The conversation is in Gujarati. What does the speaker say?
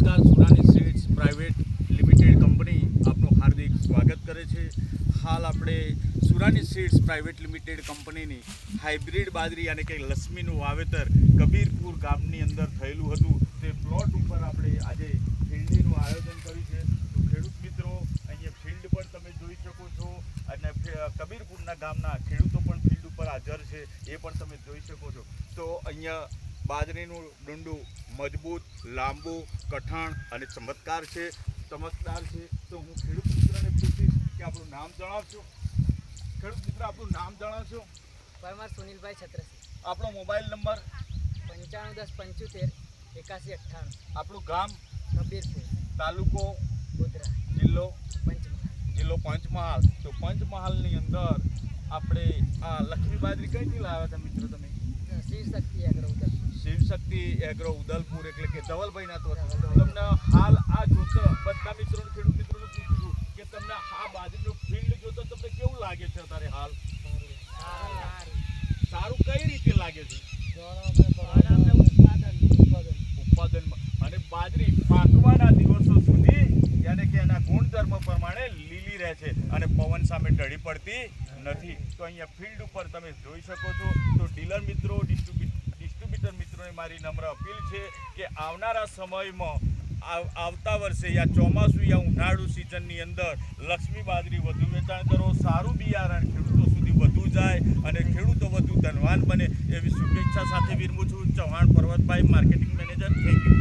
નમસ્કાર, સુરાની સીડ્સ પ્રાઇવેટ લિમિટેડ કંપની આપનું હાર્દિક સ્વાગત કરે છે। હાલ આપણે સુરાની સીડ્સ પ્રાઇવેટ લિમિટેડ કંપનીની હાઇબ્રિડ બાજરી યાની કે લસમીનું વાવેતર કબીરપુર ગામની અંદર થયેલું હતું તે પ્લોટ ઉપર આપણે આજે ફિલ્ડીનું આયોજન કર્યું છે। તો ખેડૂત મિત્રો અહીંયા ફિલ્ડ પણ તમે જોઈ શકો છો અને કબીરપુરના ગામના ખેડૂતો પણ ફિલ્ડ ઉપર હાજર છે એ પણ તમે જોઈ શકો છો। તો અહીંયા બાજરીનું ડુંડું મજબૂત, લાંબુ, કઠણ અને ચમત્કાર છે। તો હું ખેડૂત મિત્રને પૂછીશ કે આપણું નામ જણાવશો। ખેડૂત મિત્ર, આપણું નામ જણાવશો। પરમાર સુનિલભાઈ છત્રસિંહ। આપણો મોબાઈલ નંબર 9510758198। આપણું ગામ કબીરપુર, તાલુકો ગોધરા, જિલ્લો પંચમહાલ। તો પંચમહાલની અંદર આપણે આ લક્ષ્મી બાજરી કઈથી લાવ્યા હતા મિત્રો તમે? શિવશક્તિ એગ્રો ઉદલપુર। શિવશક્તિ એગ્રો ઉદલપુર એટલે કે ધવલભાઈના તો તમને હાલ આ જોતો બધા મિત્રોને ખેડૂત મિત્રોને પૂછ્યું કે તમને આ બાજરીનું ફિલ્ડ જોતો તમને કેવું લાગે છે અત્યારે હાલ? સારું કઈ રીતે લાગે છે? ઉત્પાદનમાં અને બાજરી પાકવાના દિવસો સુધી યાને કે એના ગુણધર્મ પ્રમાણે લીલી રહે છે અને પવન સામે ઢળી પડતી નથી। તો અહીંયા ફિલ્ડ ઉપર તમે જોઈ શકો છો। તો ડીલર મિત્રો, ડિસ્ટ્રીબ્યુટર મિત્રોને મારી નમ્ર અપીલ છે કે આવનારા સમયમાં આવતા વર્ષે યા ચોમાસું યા ઉનાળુ સિઝનની અંદર લક્ષ્મી બાજરી વધુ વેચાણ કરો, સારું બિયારણ ખેડૂતો સુધી વધુ જાય અને ખેડૂતો વધુ ધનવાન બને એવી શુભેચ્છા સાથે વિરમું છું। Chauhan Parvatbhai, marketing manager. Thank you.